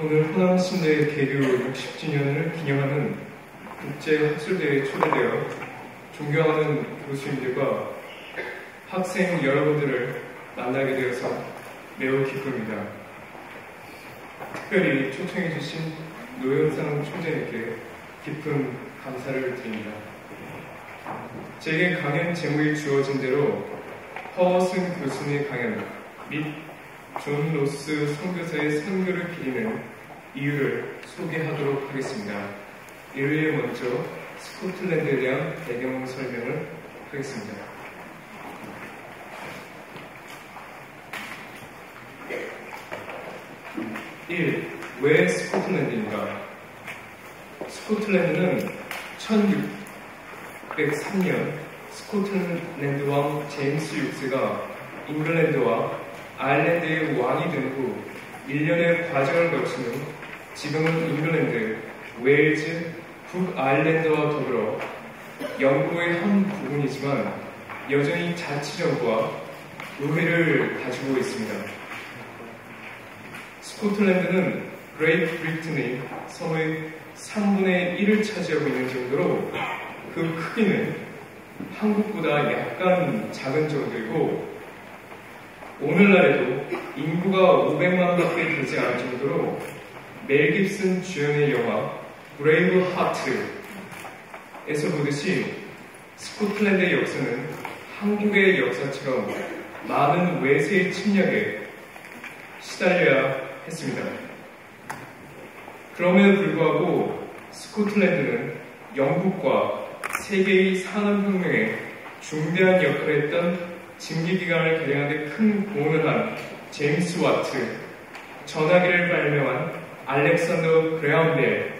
오늘 호남신대 개교 60주년을 기념하는 국제학술대회에 초대되어 존경하는 교수님들과 학생 여러분들을 만나게 되어서 매우 기쁩니다. 특별히 초청해주신 노영상 총재님께 깊은 감사를 드립니다. 제게 강연 제목이 주어진 대로 허워슨 교수님의 강연 및 존 로스 선교사의 선교를 기리는 이유를 소개하도록 하겠습니다. 이를 위해 먼저 스코틀랜드에 대한 배경 설명을 하겠습니다. 1. 왜 스코틀랜드인가? 스코틀랜드는 1603년 스코틀랜드 왕 제임스 6세가 잉글랜드와 아일랜드의 왕이 된 후 1년의 과정을 거친 후 지금은 잉글랜드, 웨일즈, 북아일랜드와 더불어 영국의 한 부분이지만 여전히 자치정부와 의회를 가지고 있습니다. 스코틀랜드는 그레이트 브리튼의 섬의 3분의 1을 차지하고 있는 정도로 그 크기는 한국보다 약간 작은 정도이고 오늘날에도 인구가 500만 밖에 되지 않을 정도로 멜 깁슨 주연의 영화 브레이브 하트에서 보듯이 스코틀랜드의 역사는 한국의 역사처럼 많은 외세의 침략에 시달려야 했습니다. 그럼에도 불구하고 스코틀랜드는 영국과 세계의 산업혁명에 중대한 역할을 했던 증기기관을 개량하는 데 큰 공헌을 한 제임스 와트, 전화기를 발명한 알렉산더 그레엄 벨,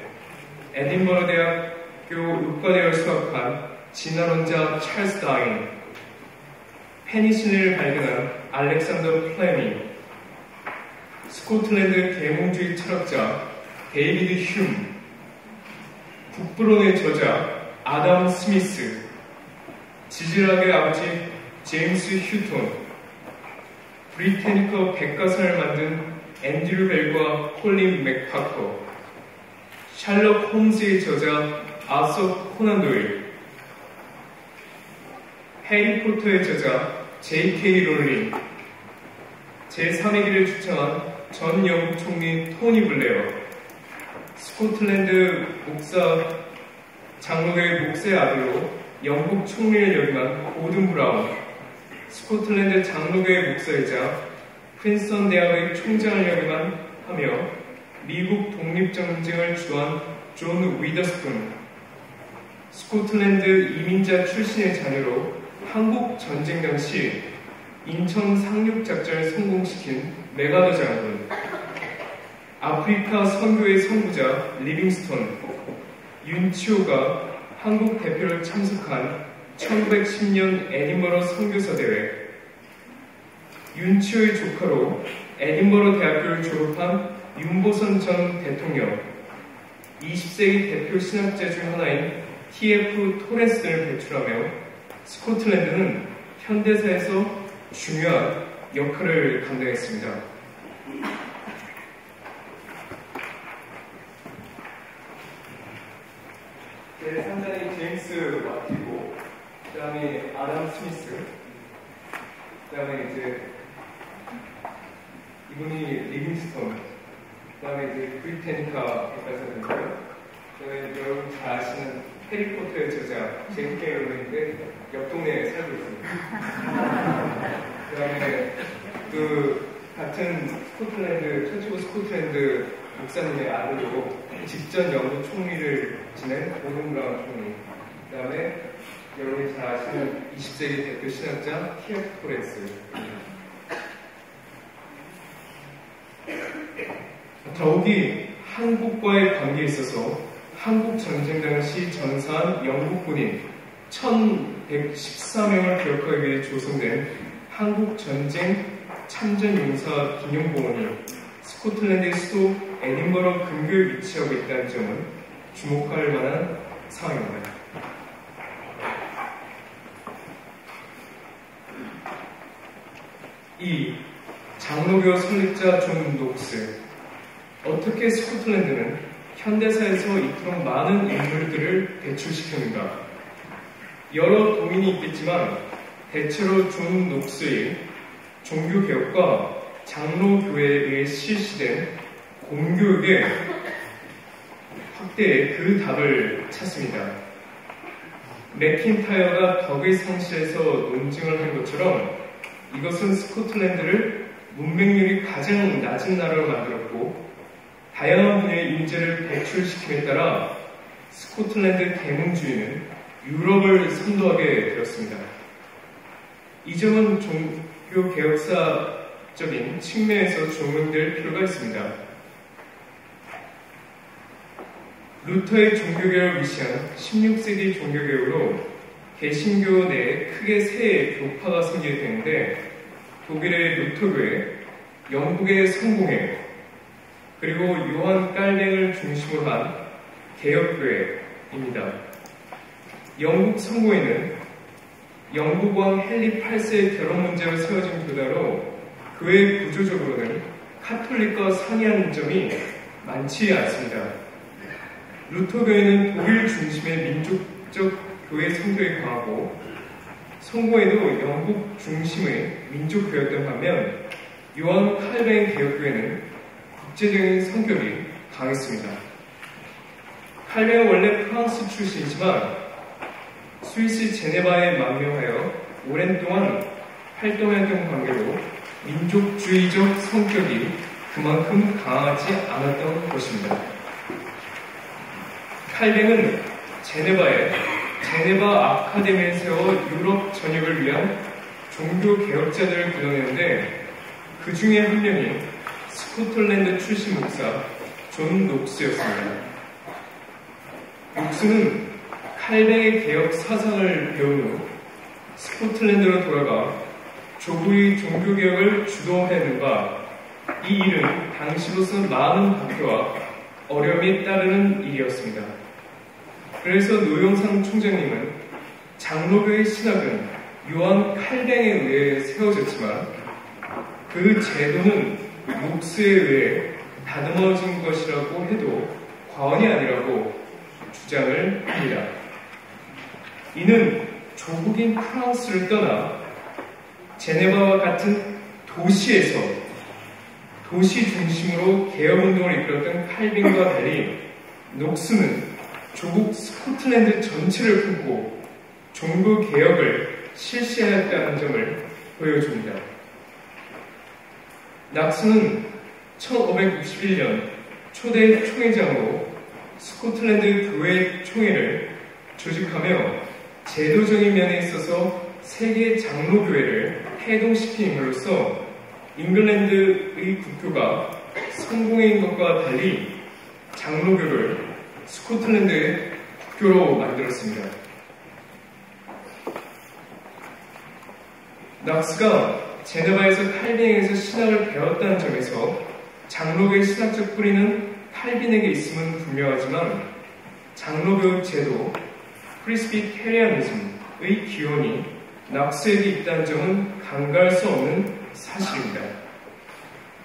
에딘버러 대학교 의과대를 수학한 진화론자 찰스 다윈, 페니실린을 발견한 알렉산더 플레밍, 스코틀랜드 계몽주의 철학자 데이비드 흉, 북부론의 저자 아담 스미스, 지질학의 아버지 제임스 휴톤, 브리테니커 백과사를 만든 앤드류 벨과 콜린 맥파커, 셜록 홈즈의 저자 아서 코난 도일, 해리포터의 저자 J.K. 롤링, 제3의 길을 주창한 전 영국 총리 토니 블레어, 스코틀랜드 장로교의 목사의 아들로 영국 총리를 역임한 고든 브라운, 스코틀랜드 장로교의 목사이자 프린스턴 대학의 총장을 역임하며 미국 독립전쟁을 주도한 존 위더스푼, 스코틀랜드 이민자 출신의 자녀로 한국 전쟁 당시 인천 상륙작전을 성공시킨 메가더 장군, 아프리카 선교의 선구자 리빙스톤, 윤치호가 한국 대표로 참석한 1910년 에딘버러 선교사 대회, 윤치호의 조카로 에딘버러 대학교를 졸업한 윤보선 전 대통령, 20세기 대표 신학자 중 하나인 T.F. 토렌스 등을 배출하며 스코틀랜드는 현대사에서 중요한 역할을 감당했습니다. 제3자는 제임스 와트고, 그 다음에 아담 스미스, 그 다음에 이제 이분이 리빙스톤, 그 다음에 이제 브리테니카 백과사인데요. 저는 여러분 잘 아시는 해리포터의 저자 제이케이 롤링인데 옆 동네에 살고 있습니다. 그 다음에 그 같은 스코틀랜드, 천주교 스코틀랜드 목사님의 아들로 직전 영국 총리를 지낸 고든 브라운 총리, 그 다음에 여러분이 잘 아시는 20세기 대표 신학자 T.F. 토렌스. 더욱이 한국과의 관계에 있어서 한국 전쟁 당시 전사한 영국 군인 1114명을 기억하기 위해 조성된 한국 전쟁 참전 용사 기념공원이 스코틀랜드의 수도 에딘버러 근교에 위치하고 있다는 점은 주목할 만한 상황입니다. 2. 장로교 설립자 존 녹스. 어떻게 스코틀랜드는 현대사에서 이토록 많은 인물들을 배출시켰는가? 여러 도인이 있겠지만 대체로 존 녹스의 종교개혁과 장로교회에 의해 실시된 공교육의 확대에 그 답을 찾습니다. 맥킨타이어가 덕의 상실에서 논증을 한 것처럼 이것은 스코틀랜드를 문맹률이 가장 낮은 나라로 만들었고 다양한 분야의 인재를 배출시킴에 따라 스코틀랜드 계몽주의는 유럽을 선도하게 되었습니다. 이 점은 종교개혁사적인 측면에서 조명될 필요가 있습니다. 루터의 종교개혁을 위시한 16세기 종교개혁으로 개신교 내에 크게 세 교파가 생기게 되는데 독일의 루터교회, 영국의 성공회, 그리고 요한 깔뱅을 중심으로 한 개혁교회입니다. 영국 성공회는 영국 왕 헨리 8세의 결혼 문제로 세워진 교단으로 교회 구조적으로는 카톨릭과 상이한 점이 많지 않습니다. 루터교회는 독일 중심의 민족적 교회 성격이 강하고 성공회도 영국 중심의 민족교회였던 반면 요한 칼뱅 개혁교회는 국제적인 성격이 강했습니다. 칼뱅은 원래 프랑스 출신이지만 스위스 제네바에 망명하여 오랜 동안 활동했던 관계로 민족주의적 성격이 그만큼 강하지 않았던 것입니다. 칼뱅은 제네바 아카데미에 세워 유럽 전역을 위한 종교 개혁자들을 구성했는데 그 중에 한 명이 스코틀랜드 출신 목사 존 녹스였습니다. 녹스는 칼뱅의 개혁 사상을 배운 후 스코틀랜드로 돌아가 조부의 종교개혁을 주도하였는가 이 일은 당시로서 많은 박해와 어려움이 따르는 일이었습니다. 그래서 노영상 총장님은 장로교의 신학은 요한 칼뱅에 의해 세워졌지만 그 제도는 녹스에 의해 다듬어진 것이라고 해도 과언이 아니라고 주장을 합니다. 이는 조국인 프랑스를 떠나 제네바와 같은 도시에서 도시 중심으로 개혁운동을 이끌었던 칼빈과 달리 녹스는 조국 스코틀랜드 전체를 품고 종교개혁을 실시하였다는 점을 보여줍니다. 낙스는 1561년 초대 총회장으로 스코틀랜드 교회 총회를 조직하며 제도적인 면에 있어서 세계 장로교회를 해동시킨 인물로서 잉글랜드의 국교가 성공인 것과 달리 장로교를 스코틀랜드의 국교로 만들었습니다. 낙스가 제네바에서 칼빈에게서 신학을 배웠다는 점에서 장로교의 신학적 뿌리는 칼빈에게 있음은 분명하지만 장로교 제도 프리스비테리아니즘의 기원이 낙스에게 있다는 점은 간과할 수 없는 사실입니다.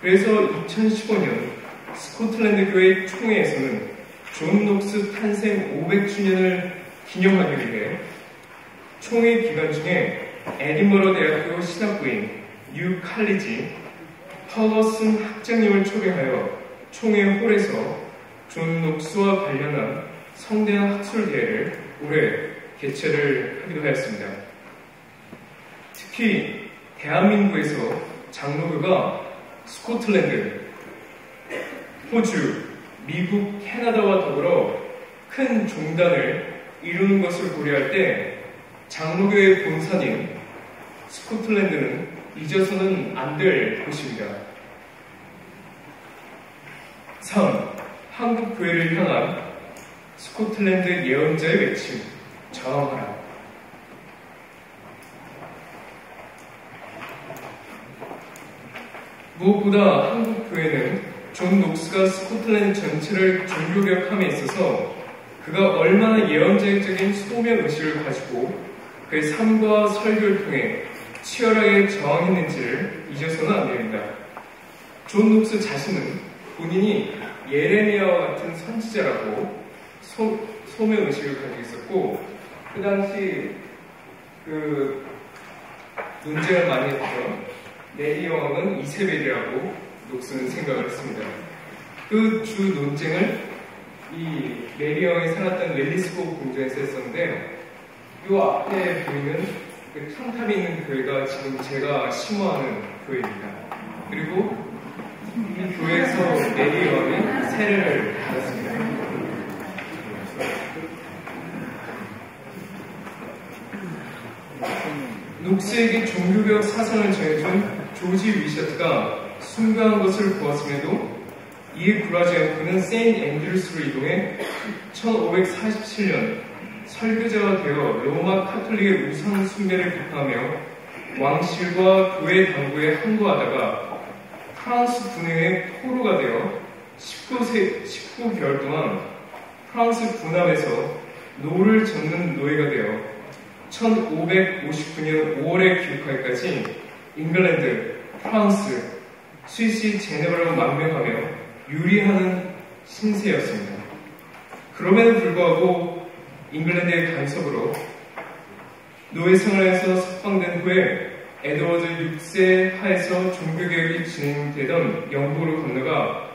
그래서 2015년 스코틀랜드 교회 총회에서는 존 녹스 탄생 500주년을 기념하기 위해 총회 기간 중에 에딘버러 대학교 신학부인 뉴 칼리지 퍼거슨 학장님을 초빙하여 총회 홀에서 존 녹스와 관련한 성대한 학술 대회를 올해 개최를 하기도 하였습니다. 특히 대한민국에서 장로교가 스코틀랜드, 호주, 미국, 캐나다와 더불어 큰 종단을 이루는 것을 고려할 때 장로교의 본산인 스코틀랜드는 잊어서는 안 될 곳입니다. 3. 한국 교회를 향한 스코틀랜드 예언자의 외침, 저항하라. 무엇보다 한국 교회는 존 녹스가 스코틀랜드 전체를 종교개혁함에 있어서 그가 얼마나 예언자적인 소명의식을 가지고 그의 삶과 설교를 통해 치열하게 저항했는지를 잊어서는 안 됩니다. 존 녹스 자신은 본인이 예레미야와 같은 선지자라고 소명 의식을 가지고 있었고, 그 당시 그 논쟁을 많이 했던 네리 왕은 이세벨이라고 녹스는 생각을 했습니다. 그 주 논쟁을 이 네리 왕이 살았던 웰리스고 궁전에서 했었는데, 이 앞에 보이는 그 탕탑이 있는 교회가 지금 제가 심호하는 교회입니다. 그리고 이 교회에서 네리 왕이 세례를 받았습니다. 녹스에게 종교개혁 사상을 전해준 조지 위셔트가 순교한 것을 보았음에도 이에 굴하지 않고 그는 세인트 앤드루스로 이동해 1547년 설교자가 되어 로마 카톨릭의 우상 숭배를 비판하며 왕실과 교회 당부에 항거하다가 프랑스 군의회 포로가 되어 19개월 동안 프랑스 군함에서 노를 젓는 노예가 되어 1559년 5월에 귀국하기까지 잉글랜드, 프랑스, 스위스 제네바로 망명하며 유리하는 신세였습니다. 그럼에도 불구하고 잉글랜드의 간섭으로 노예 생활에서 석방된 후에 에드워드 6세 하에서 종교개혁이 진행되던 영국으로 건너가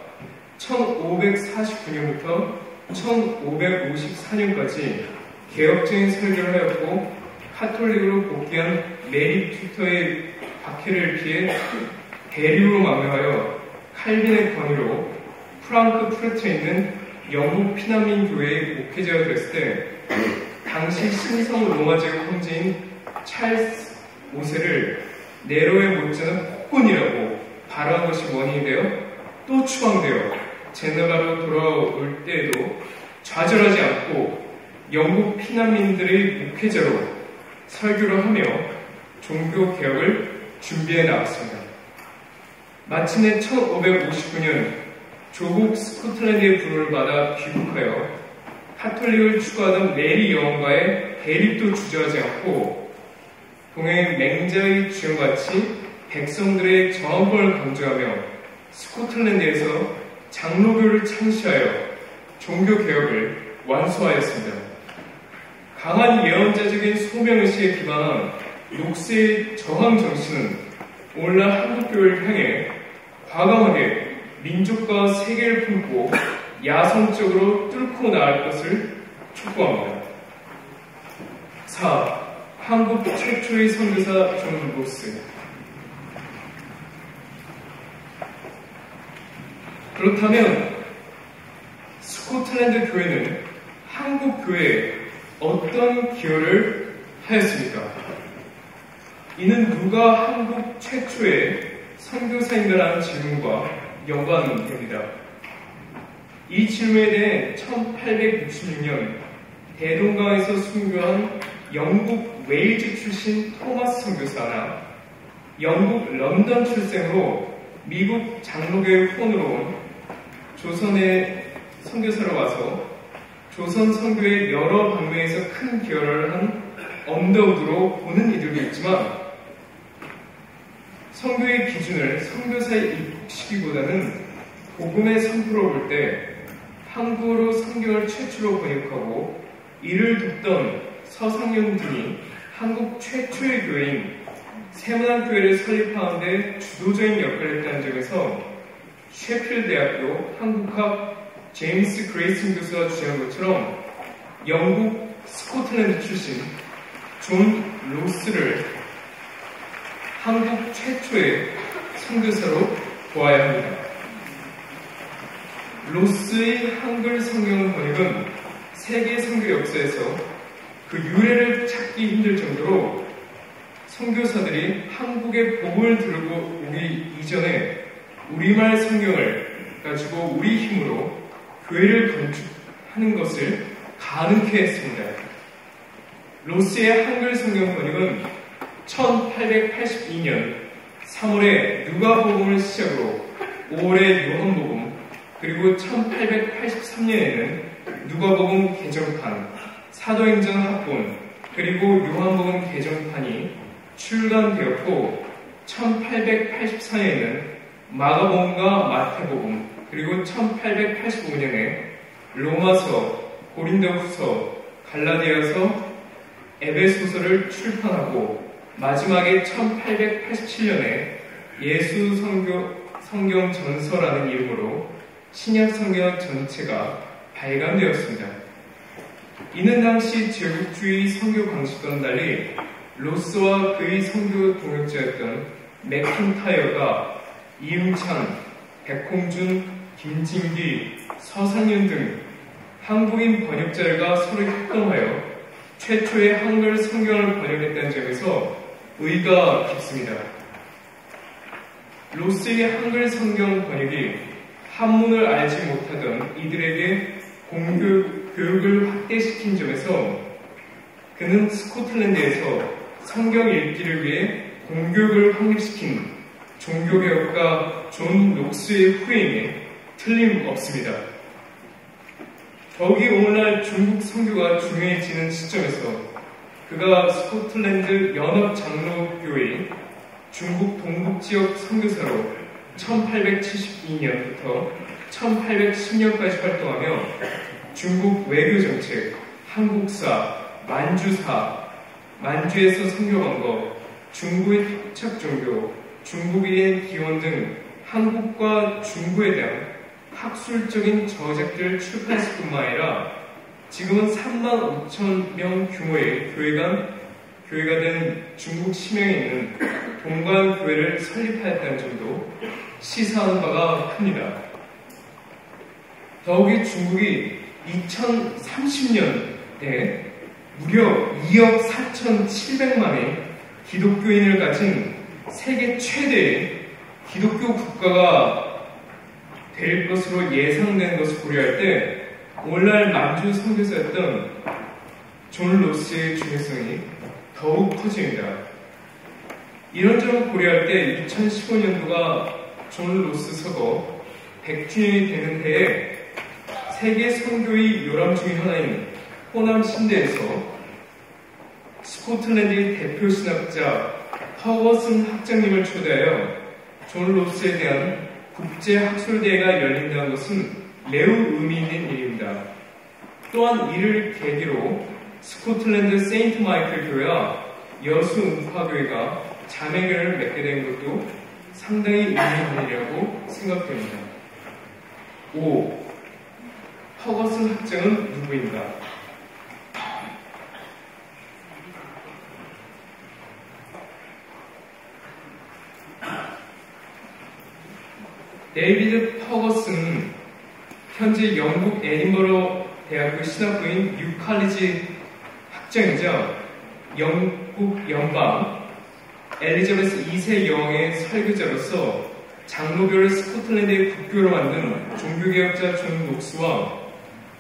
1549년부터 1554년까지 개혁적인 설교를 하였고, 카톨릭으로 복귀한 메리 튜터의 박해를 피해 대륙으로 망명하여 칼빈의 권위로 프랑크 프레트에 있는 영국 피난민 교회의 목회자가 됐을 때, 당시 신성 로마 제국 황제인 찰스 5세를 네로에 못지않은 폭군이라고 발언한 것이 원인이 되어 또 추방되어 제네바로 돌아올 때에도 좌절하지 않고 영국 피난민들의 목회자로 설교를 하며 종교 개혁을 준비해 나갔습니다. 마침내 1559년 조국 스코틀랜드의 부름을 받아 귀국하여 카톨릭을 추구하던 메리 여왕과의 대립도 주저하지 않고 동행 맹자의 주연같이 백성들의 저항권을 강조하며 스코틀랜드에서 장로교를 창시하여 종교 개혁을 완수하였습니다. 강한 예언자적인 소명의식에 기반한 녹스의 저항 정신은 오늘날 한국교회를 향해 과감하게 민족과 세계를 품고 야성적으로 뚫고 나갈 것을 촉구합니다. 4. 한국 최초의 선교사 존 로스. 그렇다면 스코틀랜드 교회는 한국 교회에 어떤 기여를 하였습니까? 이는 누가 한국 최초의 선교사인가라는 질문과 연관됩니다. 이 질문에 대해 1866년 대동강에서 순교한 영국 웨일즈 출신 토마스 선교사나 영국 런던 출생으로 미국 장로교의 후원으로 온 조선의 선교사로 와서 조선 선교의 여러 방면에서 큰 기여를 한 언더우드로 보는 이들도 있지만, 선교의 기준을 선교사에 입시기보다는 복음의 선포로 볼 때 한국어로 성경을 최초로 번역하고 이를 돕던 서상용 등이 한국 최초의 교회인 세문안교회를 설립하는 데 주도적인 역할을 했다는 점에서 셰필드 대학교 한국학 제임스 그레이슨 교수가 주장한 것처럼 영국 스코틀랜드 출신 존 로스를 한국 최초의 선교사로 보아야 합니다. 로스의 한글 성경 번역은 세계 선교 역사에서 그 유래를 찾기 힘들 정도로 선교사들이 한국에 복음을 들고 오기 이전에 우리말 성경을 가지고 우리 힘으로 교회를 건축하는 것을 가능케 했습니다. 로스의 한글 성경 번역은 1882년 3월에 누가복음을 시작으로 5월에 요한복음, 그리고 1883년에는 누가복음 개정판, 사도행전 합본, 그리고 요한복음 개정판이 출간되었고, 1884년에는 마가복음과 마태복음, 그리고 1885년에 로마서, 고린도후서, 갈라디아서, 에베소서를 출판하고 마지막에 1887년에 예수 성경 전서라는 이름으로 신약 성경 전체가 발간되었습니다. 이는 당시 제국주의 선교 방식과는 달리 로스와 그의 선교 동역자였던 맥킨타이어가 이응찬, 백홍준, 김진기, 서상윤 등 한국인 번역자들과 서로 협동하여 최초의 한글 성경을 번역했다는 점에서 의의가 깊습니다. 로스의 한글 성경 번역이 한문을 알지 못하던 이들에게 공교육을 확대시킨 점에서 그는 스코틀랜드에서 성경 읽기를 위해 공교육을 확립시킨 종교개혁가 존 녹스의 후임에 틀림없습니다. 더욱이 오늘날 중국 선교가 중요해지는 시점에서 그가 스코틀랜드 연합장로교회 중국 동북지역 선교사로 1872년부터 1810년까지 활동하며 중국 외교정책, 한국사, 만주사, 만주에서 선교한 것, 중국의 토착종교, 중국인의 기원 등 한국과 중국에 대한 학술적인 저작들을 출판했을 뿐만 아니라 지금은 3만 5천 명 규모의 교회가 된 중국 심양에 있는 동관교회를 설립하였다는 점도 시사하는 바가 큽니다. 더욱이 중국이 2030년에 무려 2억 4,700만의 기독교인을 가진 세계 최대의 기독교 국가가 될 것으로 예상되는 것을 고려할 때 오늘날 만주 선교사였던 존 로스의 중요성이 더욱 커집니다. 이런 점을 고려할 때 2015년도가 존 로스 서거 100주년이 되는 해에 세계 선교의 요람 중의 하나인 호남 신대에서 스코틀랜드의 대표 신학자 허거슨 학장님을 초대하여 존 로스에 대한 국제학술대회가 열린다는 것은 매우 의미 있는 일입니다. 또한 이를 계기로 스코틀랜드 세인트 마이클 교회와 여수 음파교회가 자매교회를 맺게 된 것도 상당히 의미 있는 일이라고 생각됩니다. 5. 허거슨 학장은 누구인가? 데이비드 퍼거슨은 현재 영국 에딘버러 대학교 신학부인 뉴칼리지 학장이자 영국 연방 엘리자베스 2세 여왕의 설교자로서 장로교를 스코틀랜드의 국교로 만든 종교개혁자 존 녹스와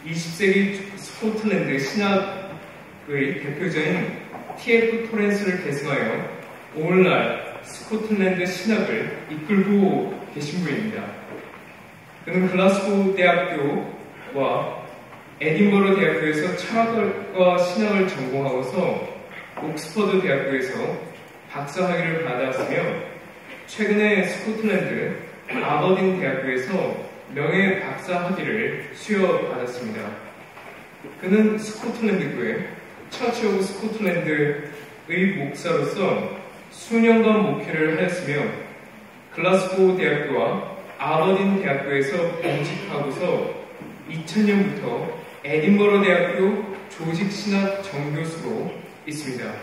20세기 스코틀랜드 신학의 대표자인 T.F. 토렌스를 계승하여 오늘날 스코틀랜드 신학을 이끌고 계신 분입니다. 그는 글라스고 대학교와 에딘버러 대학교에서 철학과 신학을 전공하고서 옥스퍼드 대학교에서 박사학위를 받았으며 최근에 스코틀랜드 아버딘 대학교에서 명예 박사학위를 수여받았습니다. 그는 스코틀랜드 교회 처치 오브 스코틀랜드의 목사로서 수년간 목회를 하였으며 글라스고 대학교와 아버딘 대학교에서 공직하고서 2000년부터 에딘버러 대학교 조직신학 정교수로 있습니다.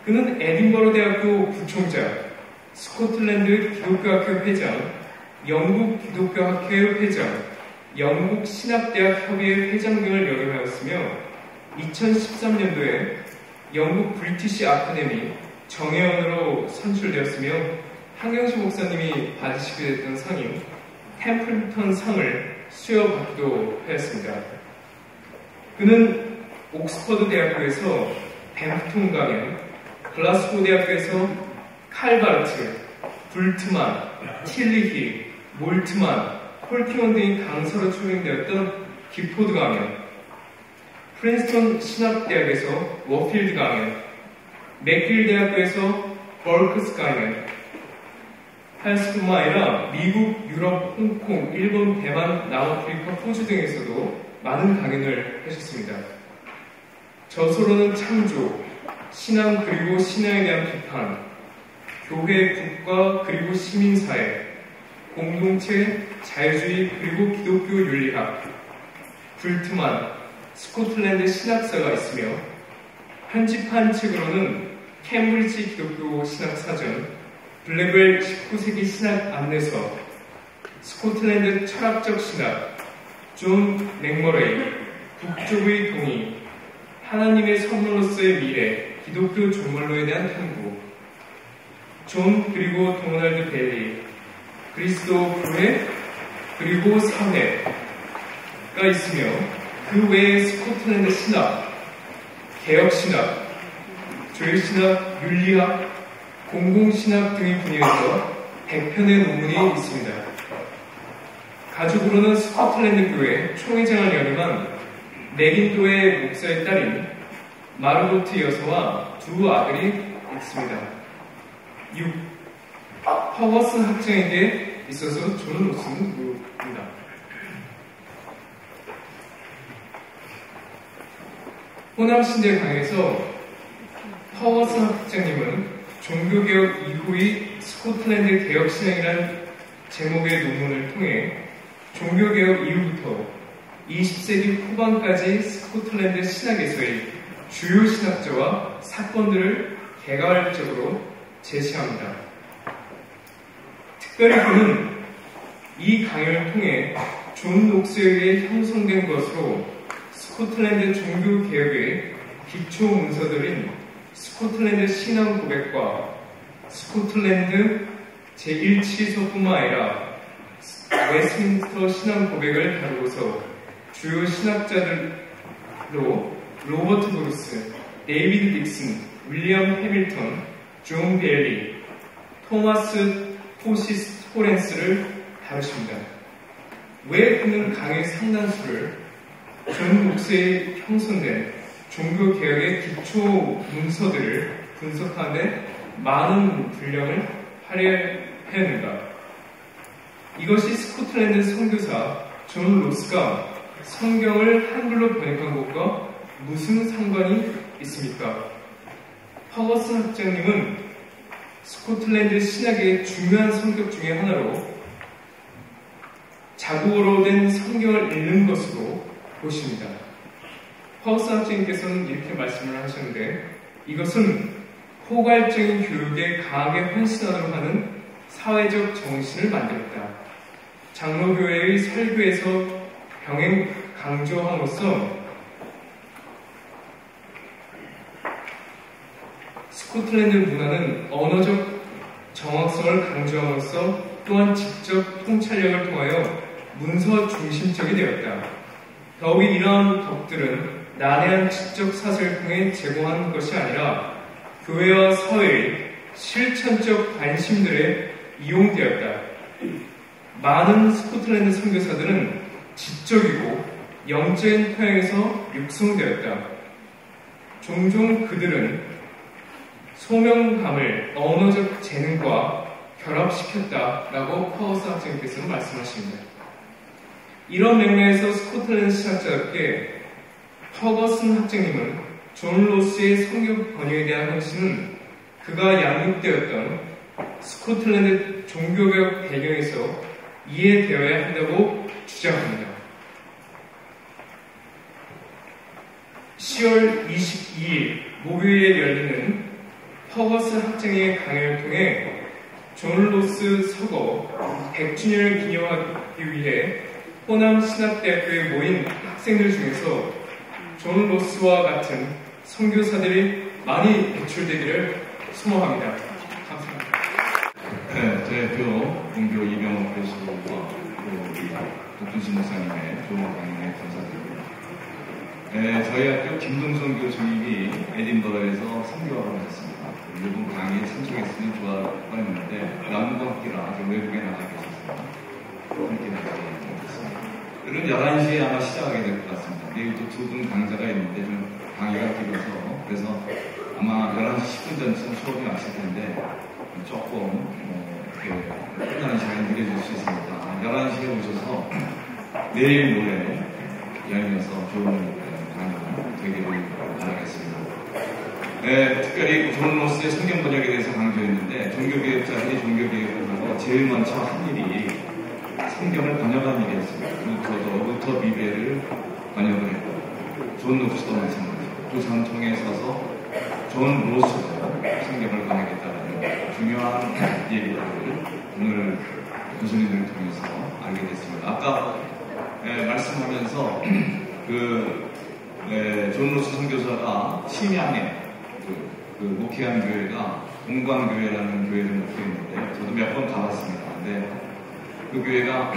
그는 에딘버러 대학교 부총장, 스코틀랜드 기독교학회 회장, 영국 기독교학회 회장, 영국 신학대학 협의회 회장 등을 역임하였으며 2013년도에 영국 브리티시 아카데미 정회원으로 선출되었으며 한경식 목사님이 받으시게 됐던 상인 템플턴 상을 수여받기도 하였습니다. 그는 옥스퍼드 대학교에서 뱀프톤 강연, 글라스고 대학교에서 칼바르트, 불트만, 틸리히, 몰트만, 홀티먼 등의 강사로 초빙되었던 기포드 강연, 프린스턴 신학대학에서 워필드 강연, 맥길 대학교에서 버크스 강연, 하였을뿐만 아니라 미국, 유럽, 홍콩, 일본, 대만, 남아프리카, 호주 등에서도 많은 강연을 하셨습니다. 저서로는 창조, 신앙 그리고 신앙에 대한 비판, 교회, 국가 그리고 시민사회, 공동체, 자유주의 그리고 기독교 윤리학, 불트만, 스코틀랜드 신학사가 있으며 편집한 책으로는 캠브리지 기독교 신학사전, 블랙웰 19세기 신학 안내서, 스코틀랜드 철학적 신학, 존 맥머레이, 북쪽의 동의, 하나님의 선물로서의 미래, 기독교 종말론에 대한 탐구, 존 그리고 도널드 벨리, 그리스도 교회 그리고 사회가 있으며 그 외에 스코틀랜드 신학, 개혁신학, 조율신학, 윤리학, 공공신학 등의 분야에서 100편의 논문이 있습니다. 가족으로는 스코틀랜드 교회 총회장을 연임한 맥인도의 목사의 딸인 마르고트 여사와 두 아들이 있습니다. 6. 퍼거스 학장에게 있어서 존 로스는 누구입니다. 호남신대 강에서 퍼거스 학장님은 종교개혁 이후의 스코틀랜드 개혁신앙이라는 제목의 논문을 통해 종교개혁 이후부터 20세기 후반까지 스코틀랜드 신학에서의 주요 신학자와 사건들을 개괄적으로 제시합니다. 특별히 그는 이 강연을 통해 존 녹스에 의해 형성된 것으로 스코틀랜드 종교개혁의 기초 문서들인 스코틀랜드 신앙 고백과 스코틀랜드 제1치서뿐만 아니라 웨스트민스터 신앙 고백을 다루고서 주요 신학자들로 로버트 브루스, 데이비드 딕슨, 윌리엄 해밀턴, 존 벨리, 토마스 포시스 토렌스를 다루십니다. 왜 그는 강의 상당수를 존 녹스에 형성된 종교개혁의 기초 문서들을 분석하는데 많은 분량을 할애했는가? 이것이 스코틀랜드 선교사 존 로스가 성경을 한글로 번역한 것과 무슨 상관이 있습니까? 퍼거스 학장님은 스코틀랜드 신학의 중요한 성격 중의 하나로 자국어로 된 성경을 읽는 것으로 보십니다. 퍼거스 학장님께서는 이렇게 말씀을 하셨는데 이것은 포괄적인 교육에 강하게 헌신하도록 하는 사회적 정신을 만들었다. 장로교회의 설교에서 병행 강조함으로써 스코틀랜드 문화는 언어적 정확성을 강조함으로써 또한 직접 통찰력을 통하여 문서 중심적이 되었다. 더욱이 이러한 덕들은 난해한 지적 사설을 통해 제공한 것이 아니라 교회와 사회의 실천적 관심들에 이용되었다. 많은 스코틀랜드 선교사들은 지적이고 영적인 토양에서 육성되었다. 종종 그들은 소명감을 언어적 재능과 결합시켰다라고 퍼거스 학장님께서는 말씀하십니다. 이런 맥락에서 스코틀랜드 신학자답게 퍼거스 학장님은 존 로스의 성경 번역에 대한 헌신은 그가 양육되었던 스코틀랜드 종교개혁 배경에서 이해되어야 한다고 주장합니다. 10월 22일 목요일에 열리는 퍼거스 학장의 강연을 통해 존 로스 서거 100주년을 기념하기 위해 호남 신학대학교에 모인 학생들 중에서 존 로스와 같은 선교사들이 많이 배출되기를 소망합니다. 감사합니다. 네, 제 공교 이병호 교수와 우리 독준신 목사님의 좋은 강연에 감사드립니다. 네, 저희 학교 김동선 교수님이 에딘버러에서 선교학을 하셨습니다. 이번 강의에 참석했으면 좋을 뻔했는데 남부학기라 외국에 나가 계셨습니다. 그렇게 나가겠습니다. 그럼 11시에 아마 시작하게 될 것 같습니다. 내일 또 두 분 강좌가 있는데 좀 강의가 길어서 그래서 아마 11시 10분 전쯤 수업이 왔을 텐데 조금 끝나는 시간이 느껴질 수 있습니다. 11시에 오셔서 내일 모레 연이어서 좋은 강의 되기를 바라겠습니다. 특별히 존 로스의 성경 번역에 대해서 강조했는데, 종교개혁자들이 종교개혁을 하고 제일 먼저 한 일이 성경을 번역한 일이었습니다. 루터 비벨을 번역을 했고, 존 로스도 마찬가지죠. 그 전통에 서서 존 로스도 성경을 번역했다는 중요한 얘기를 오늘 교수님들을 통해서 알게 됐습니다. 아까 말씀하면서 존 로스 선교사가 심양에 목회한 교회가 동광교회라는 교회를 목회했는데, 저도 몇 번 가봤습니다. 근데 그 교회가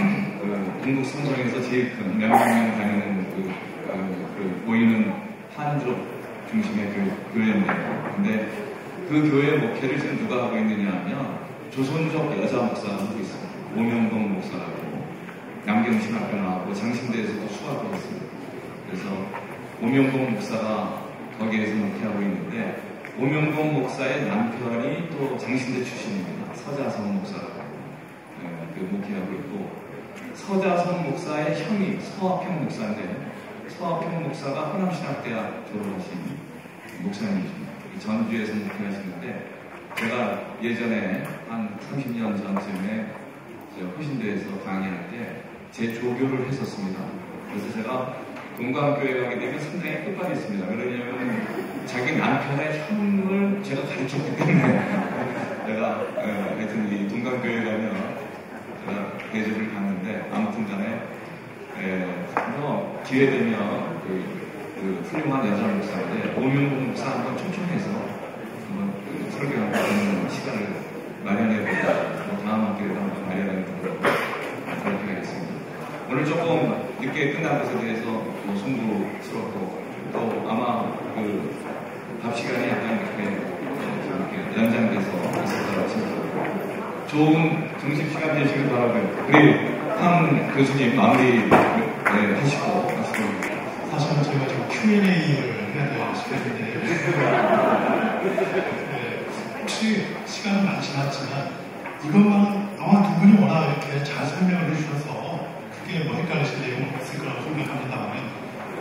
동북 삼성에서 제일 큰 몇만 명 다니는 모이는 한족 중심의 교회인데요. 근데 그 교회 목회를 지금 누가 하고 있느냐 하면 조선족 여자 목사가 하고 있습니다. 오명동 목사라고 남경신학교 나왔고 장신대에서도 수학을 했습니다. 그래서 오명동 목사가 거기에서 목회하고 있는데, 오명동 목사의 남편이 또 장신대 출신입니다. 서자성 목사라고 목회하고 있고, 서자성 목사의 형이 서학평 목사인데, 서학평 목사가 호남신학대학 졸업하신 목사님이십니다. 전주에서 목회하시는데, 제가 예전에 한 30년 전쯤에 호신대에서 강의할 때 제 조교를 했었습니다. 그래서 제가 동광교회 가게 되면 상당히 끝발이 있습니다. 왜냐하면 자기 남편의 형을 제가 가르쳤기 때문에 제가 하여튼 이 동광교회 가면 제가 대접을 갔는데, 아무튼 간에 기회 되면 훌륭한 여자 목사인데 오명동 목사 한번 초청해서 한번 설교하는 시간을 마련해보고 다음 학기에도 한번 마련해보도록 발표하겠습니다. 오늘 조금 늦게 끝난 것에 대해서 송구스럽고, 또 아마 답 시간이 약간 이렇게 연장돼서 있을 거라고 생각합니다. 좋은 점심시간 되시길 바라고요. 우리 황 교수님 마무리 하시고 말씀드립니다. 사실은 저희가 지금 Q&A를 해야 될 시간인데, 혹시 시간은 많지 않지만 이것만 아마 두 분이 워낙 이렇게 잘 설명을 해주셔서 크게 머리까지 내용은 없을 거라고 생각합니다만,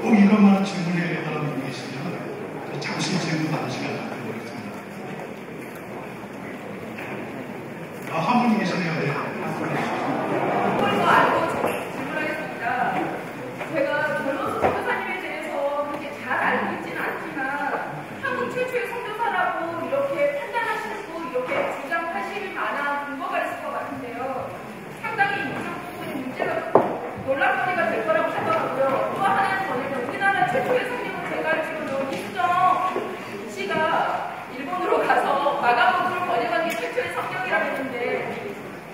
꼭 이것만 질문해 달라는 분이 계시면 잠시 질문 나눌 시간을 갖도록 하겠습니다. 한 분이 계시네요. 네. 그걸 알고 질문하겠습니다. 제가 변호사 선교사님에 대해서 그렇게 잘 알고 있지는 않지만, 한국 최초의 선교사라고 이렇게 판단하시고 이렇게 주장하실 만한 근거가 있을 것 같은데요. 상당히 이쪽 부분이 문제가 논란거리가 될 거라고 생각하고요. 또 하나는 뭐냐면, 우리나라 최초의 성경은 제가 알기로는 이수정 씨가 일본으로 가서 마가복음을 번역한 게 최초의 성경이라고 했는데,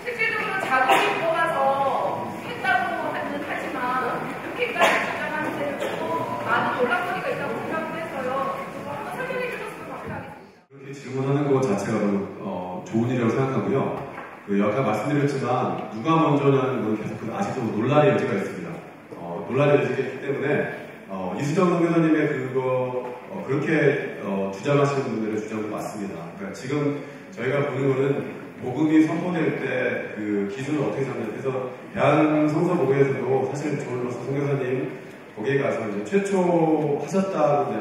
실질적으로 자국이 뽑아서 했다고 하지만 그렇게까지 주장하는 데는 또 많은 논란거리가 있다고 생각을 해서요. 그거 한번 설명해 주셨으면 감사하겠습니다. 그렇게 질문하는 것 자체가 좋은 일이라고 생각하고요. 아까 말씀드렸지만 누가 먼저냐는 건 계속 아직도 논란의 여지가 있습니다. 논란의 여지가 있기 때문에 이수정 선교사님의 그렇게 주장하시는 분들의 주장도 맞습니다. 그러니까 지금 저희가 보는 거는 복음이 선포될 때 그 기준을 어떻게 잡냐. 그래서 대한성서복음에서도 사실 존 로스 선교사님 거기에 가서 이제 최초 하셨다고 이제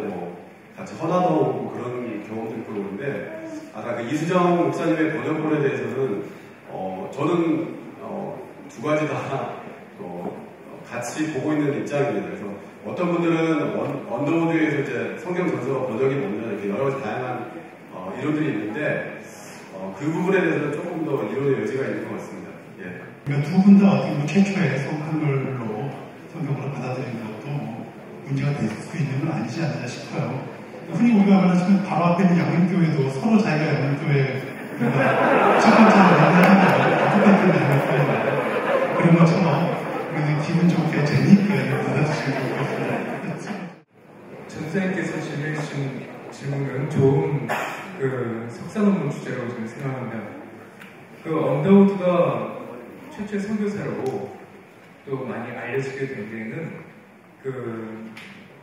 같이 헌화도 오고 그런 경험도 있고 그러는데, 아까 이수정 목사님의 번역본에 대해서는 저는 두 가지 다 같이 보고 있는 입장입니다. 그래서 어떤 분들은 언더우드에서 이제 성경 전서 번역이 뭔가 이렇게 여러 가지 다양한 이론들이 있는데, 그 부분에 대해서는 조금 더 이론의 여지가 있는 것 같습니다. 예. 그러니까 두 분 다 어떻게 보면 최초의 한글로 성경으로 받아들이는 것도 문제가 될 수 있는 건 아니지 않나 싶어요. 흔히 우리가 말하시면 바로 앞에 있는 양림교회도 서로 자기가 양림교회 첫 번째 양림하는데 똑같은 양림교회 그런 것처럼 우리는 기분 좋게 재미있게 받아주시면 좋을 것 같습니다. 전사님께서 질문해주신 질문은 좋은 석사 논문 주제라고 저는 생각합니다. 언더우드가 최초의 선교사로 또 많이 알려지게 된 데에는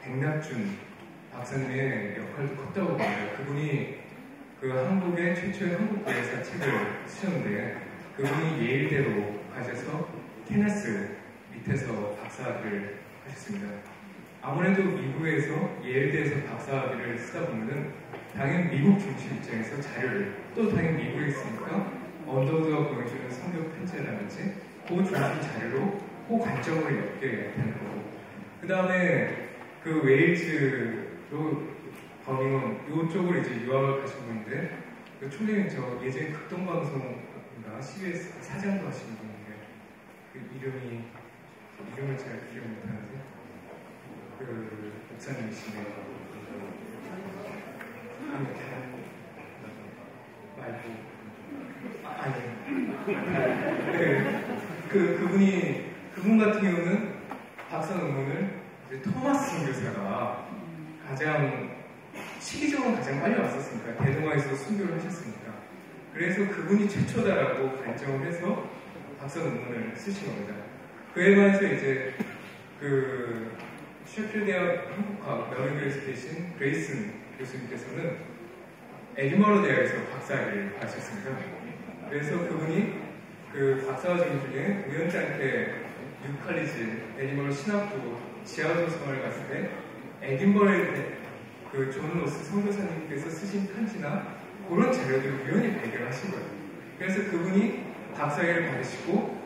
백낙준 박사님의 역할도 컸다고 봅니다. 그분이 한국의 최초의 한국교회사 책을 쓰셨는데, 그분이 예일대로 가셔서 케네스 밑에서 박사학위를 하셨습니다. 아무래도 미국에서 예일대에서 박사학위를 쓰다 보면은 당연히 미국 정치 입장에서 자료를 또 당연히 미국에 있으니까 언더우드가 보여주는 성경 편지라든지 그 중심 자료로 그 관점을 엮게 되는 거고 그 다음에 그 웨일즈로 버밍엄 이쪽으로 이제 유학을 가신 분인데 그 총장님 저 예전에 극동방송인가 CBS 사장도 하시는 분인데 그 이름을 잘 기억 못하는데 그 목사님이시네요. 그분 같은 경우는 박사 논문을 토마스 선교사가 가장 시기적으로 가장 빨리 왔었으니까 대동아에서 순교를 하셨으니까 그래서 그분이 최초다라고 관정을 해서 박사 논문을 쓰신 겁니다. 그에 관해서 이제 그 셰필드 대학 한국학 명예교에서 계신 그레이슨 교수님께서는 에디머러 대학에서 박사학위를 하셨습니다. 그래서 그분이 그 박사과정 중에 우연찮게 뉴칼리지 에디머러 신학부 지하도서관을 갔을 때 에딘버러의 그 존 로스 선교사님께서 쓰신 편지나 그런 자료들을 우연히 발견하신 거예요. 그래서 그분이 박사학위를 받으시고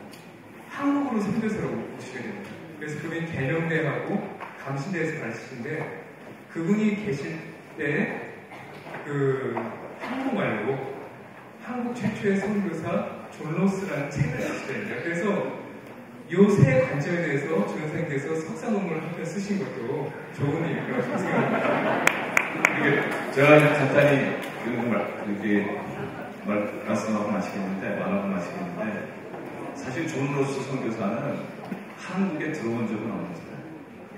한국으로 선교사로 오시게 됩니다. 그래서 그분이 계명대하고 감신대에서 가르치신데 그분이 계실 때 그 한국말로 한국 최초의 선교사 존 로스라는 책을 쓰시게 됩니다. 그래서 요 세 관점에 대해서 조연사님께서 석사 논문을 한 편 쓰신 것도 좋은 일이라고 생각합니다. 제가 간단히 이렇게 말씀하고 마치겠는데 사실 존 로스 선교사는 한국에 들어온 적은 없어요.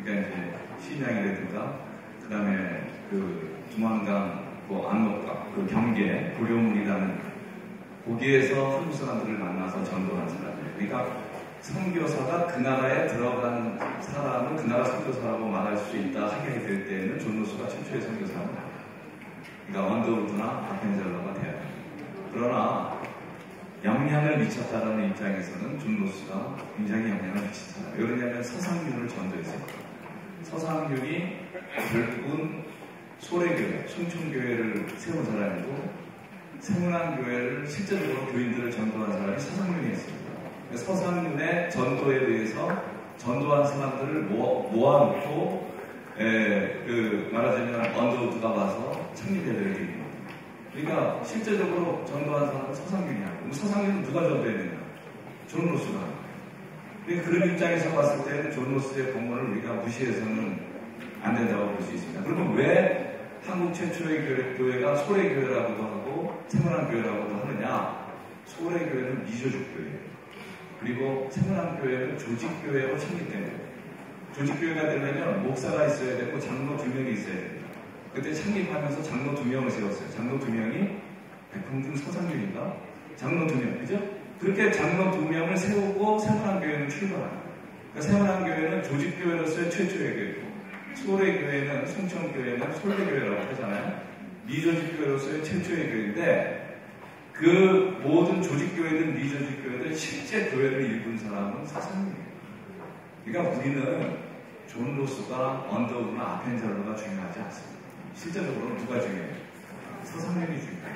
그러니까 이제 신양이라든가 그 다음에 그 두만강, 안목강, 그 경계, 고려문이라는 거기에서 한국 사람들을 만나서 전도한 사람들. 그러니까 선교사가 그 나라에 들어간 사람은 그 나라 선교사라고 말할 수 있다 하게 될 때는 존 로스가 최초의 선교사는 아니다. 그러니까 언더우드나 아펜젤러가 돼야 됩니다. 그러나 영향을 미쳤다는 입장에서는 존 로스가 굉장히 영향을 미쳤잖아요. 왜냐하면 서상윤을 전도했어요. 서상윤이 결국은 소래교회, 송천교회를 세운 사람이고 세문안교회를 실제적으로 교인들을 전도한 사람이 서상윤이었습니다. 서상윤의 전도에 의해서 전도한 사람들을 모아놓고 말하자면 언더우드가 와서 창립해드려야 됩니다. 그러니까 실제적으로 전도한 사람은 서상윤이야. 그럼 서상윤은 누가 전도했느냐? 존 로스가. 그러니까 그런 입장에서 봤을 때는 존 로스의 공헌을 우리가 무시해서는 안 된다고 볼 수 있습니다. 그러면 왜 한국 최초의 교회가 소래교회라고도 하고 세문안교회라고도 하느냐? 소래교회는 미조직 교회예요. 그리고 세문안교회는 조직교회로 창립된 거예요. 조직교회가 되려면 목사가 있어야 되고 장로 2명이 있어야 됩니다. 그때 창립하면서 장로 2명을 세웠어요. 장로 2명이 백홍준 서상윤인가? 장로 2명, 그죠? 그렇게 장로 2명을 세우고 세문안교회는 출발합니다. 그러니까 세문안교회는 조직교회로서의 최초의 교회고 소래교회는 송천교회는 솔대교회라고 하잖아요. 미조직교회로서의 최초의 교회인데 그 모든 조직교회든 미조직교회든 실제 교회를 일군 사람은 서상윤이에요. 그러니까 우리는 존 로스가 언더우드나 아펜젤러가 중요하지 않습니다. 실제적으로 누가 중요해요? 서상윤이 중요해요.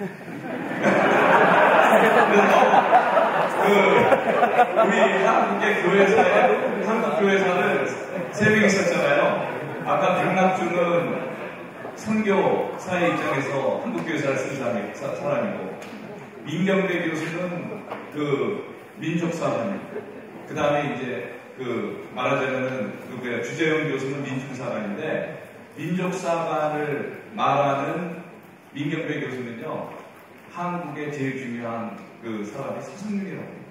우리 한국의 교회사에 한국 교회사는 3명 있었잖아요. 아까 백낙주는 선교사의 입장에서 한국교회사를 쓴 사람이고 민경배 교수는 그 민족사관이고 그 다음에 이제 말하자면은 주재영 교수는 민중사관인데 민족사관을 말하는 민경배 교수는요 한국의 제일 중요한 그 사람이 서상윤이라고 합니다.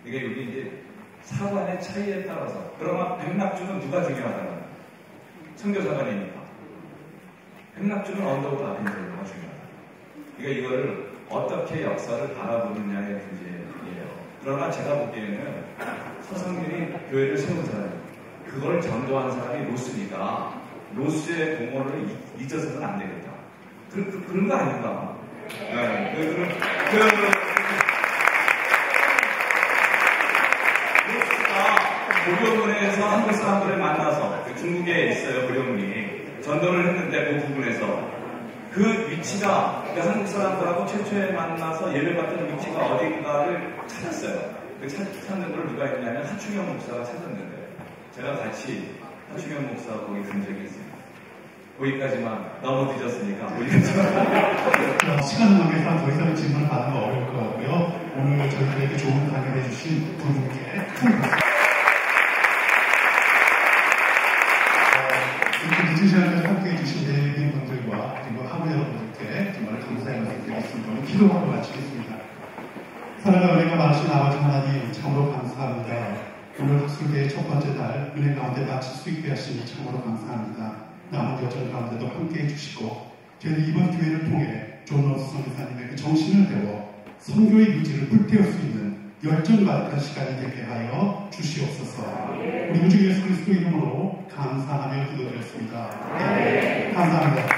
그러니까 여기 이제 사관의 차이에 따라서 그러면 백낙주는 누가 중요하다는 선교사관이니까 백낙주는 언더우드 아펜젤러가 중요하다. 그러니까 이거를 어떻게 역사를 바라보느냐의 문제예요. 그러나 제가 보기에는 서상윤이 교회를 세운 사람이에요. 그걸 전도한 사람이 로스니까 로스의 공헌을 잊어서는 안 되겠다. 그런 거 아닌가? 네, 고려문에서 한국 사람들을 만나서 중국에 있어요. 고려문이 전도를 했는데 그 부분에서 그 위치가 한국 사람들하고 최초에 만나서 예배받던 위치가 어딘가를 찾았어요. 그 찾는 걸 누가 했냐면 하충영 목사가 찾았는데 제가 같이 하충영 목사 거기 간 적이 있습니다. 거기까지만 너무 늦었으니까 시간 관계상 더 이상 질문을 받는 거 어려울 것 같고요. 오늘 저희들에게 좋은 강연을 해주신 두 분께 큰 박수. 이렇게 늦은 시간까지 함께 해주신 대회분들과 그리고 학우 여러분들께 정말 감사의 말씀 드리겠습니다. 기도하고 마치겠습니다. 사랑과 은혜가 많으신 아버지 하나님 참으로 감사합니다. 오늘 학술대의 첫 번째 날 은혜 가운데 마칠 수 있게 하시니 참으로 감사합니다. 남은 여정 가운데도 함께 해주시고 저희는 이번 기회를 통해 존노스 선교사님의 그 정신을 배워 선교의 의지를 불태울 수 있는 열정 가득한 시간이 되게 하여 주시옵소서. 우리 우주 예수 그리스도 이름으로 감사하며 기도드렸습니다. 감사합니다.